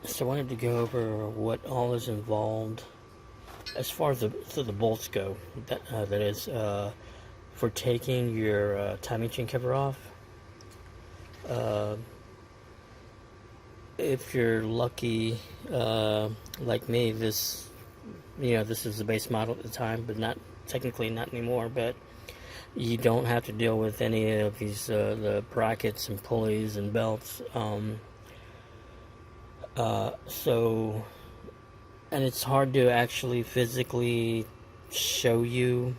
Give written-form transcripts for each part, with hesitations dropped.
So I wanted to go over what all is involved as far as the bolts go. That is for taking your timing chain cover off. Uh, if you're lucky, like me, this is the base model at the time, but not technically not anymore. But you don't have to deal with any of these the brackets and pulleys and belts. So, and it's hard to actually physically show you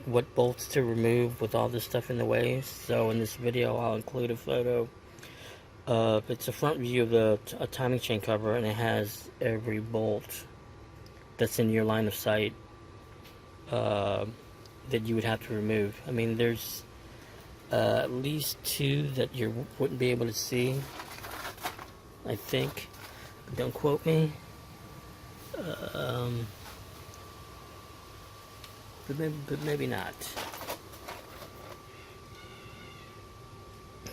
what bolts to remove with all this stuff in the way. So in this video I'll include a photo. It's a front view of a timing chain cover, and it has every bolt that's in your line of sight that you would have to remove. I mean, there's at least two that you wouldn't be able to see, I think. Don't quote me. But maybe not.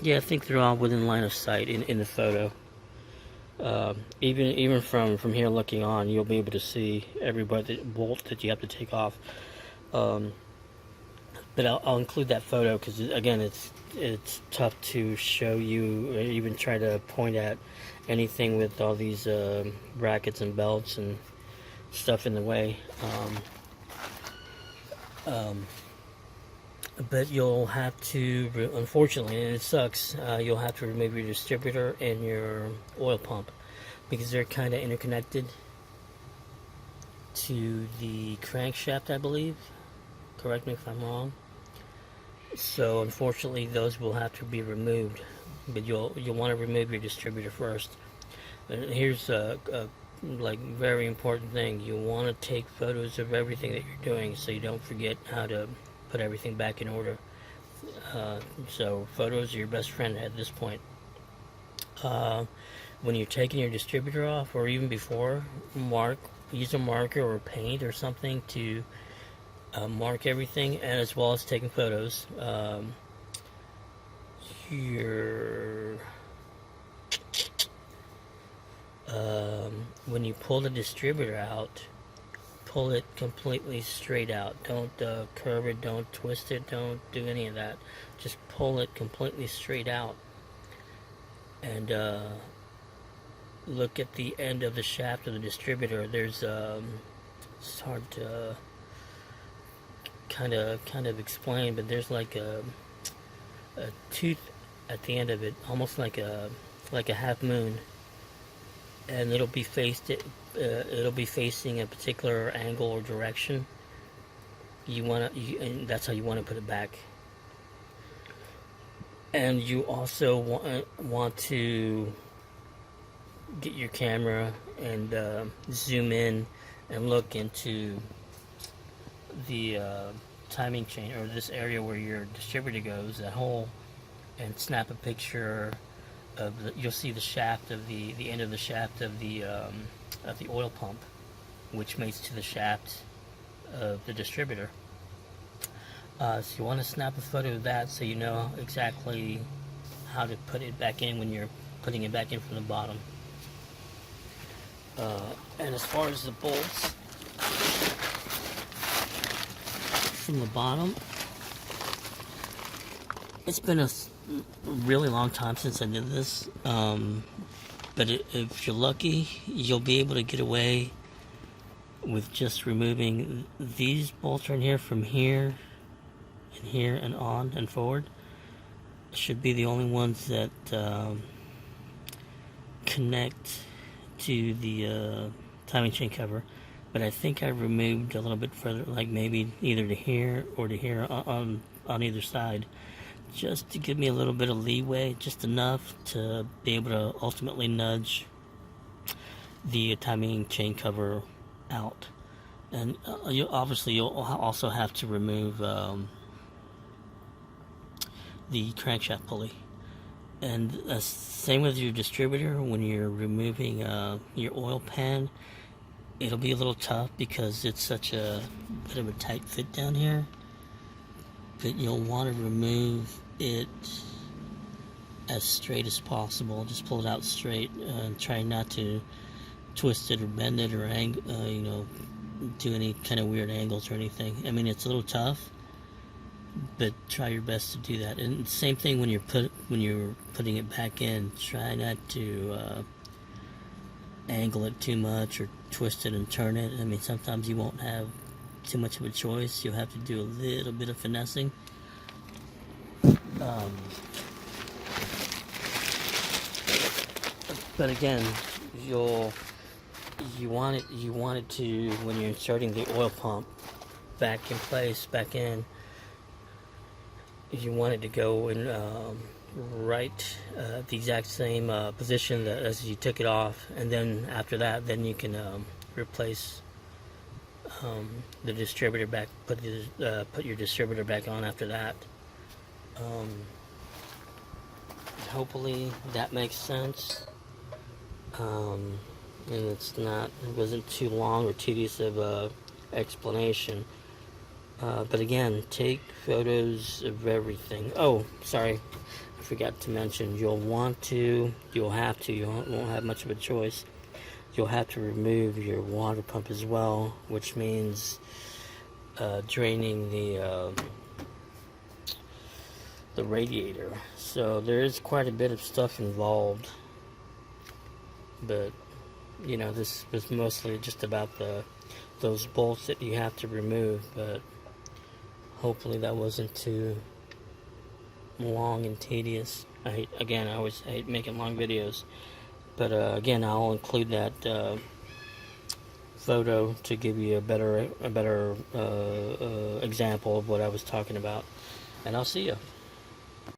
Yeah, I think they're all within line of sight in the photo. Even from here looking on, you'll be able to see every bolt that you have to take off. But I'll include that photo because again, it's tough to show you or even try to point at anything with all these brackets and belts and stuff in the way. But you'll have to, unfortunately, and it sucks, you'll have to remove your distributor and your oil pump because they're kind of interconnected to the crankshaft, I believe. Correct me if I'm wrong. So unfortunately, those will have to be removed, but you'll want to remove your distributor first. And here's a like very important thing: you want to take photos of everything that you're doing, so you don't forget how to put everything back in order. So photos are your best friend at this point. When you're taking your distributor off, or even before, use a marker or paint or something to mark everything, and as well as taking photos. When you pull the distributor out, pull it completely straight out. Don't curve it, don't twist it, don't do any of that. Just pull it completely straight out. And look at the end of the shaft of the distributor. There's it's hard to kind of explain, but there's like a tooth at the end of it, almost like a half moon, and it'll be facing a particular angle or direction. And that's how you want to put it back. And you also want to get your camera and zoom in and look into the timing chain, or this area where your distributor goes, that hole, and snap a picture of you'll see the shaft of the end of the shaft of the oil pump, which mates to the shaft of the distributor. So you want to snap a photo of that so you know exactly how to put it back in when you're putting it back in from the bottom. And as far as the bolts from the bottom, it's been a really long time since I did this, but if you're lucky, you'll be able to get away with just removing these bolts right here from here and here and on and forward. Should be the only ones that connect to the timing chain cover, but I think I removed a little bit further, like maybe either to here or to here on either side, just to give me a little bit of leeway, just enough to be able to ultimately nudge the timing chain cover out. And you'll also have to remove the crankshaft pulley. And same with your distributor. When you're removing your oil pan, it'll be a little tough because it's such a bit of a tight fit down here. But you'll want to remove it as straight as possible. Just pull it out straight and try not to twist it or bend it or do any kind of weird angles or anything. I mean, it's a little tough, but try your best to do that. And same thing when you're putting it back in. Try not to angle it too much or twist it and turn it. I mean, sometimes you won't have too much of a choice. You'll have to do a little bit of finessing. But again, you want it to, when you're inserting the oil pump back in place, back in, you want it to go in right the exact same position as you took it off, and then after that, then you can replace the distributor back. Put your distributor back on after that. Hopefully that makes sense. And it wasn't too long or tedious of a explanation. But again, take photos of everything. Oh, sorry, I forgot to mention, you won't have much of a choice. You'll have to remove your water pump as well, which means draining the radiator. So there is quite a bit of stuff involved. But this was mostly just about those bolts that you have to remove. But hopefully that wasn't too long and tedious. I always hate making long videos, but again, I'll include that photo to give you a better example of what I was talking about. And I'll see you.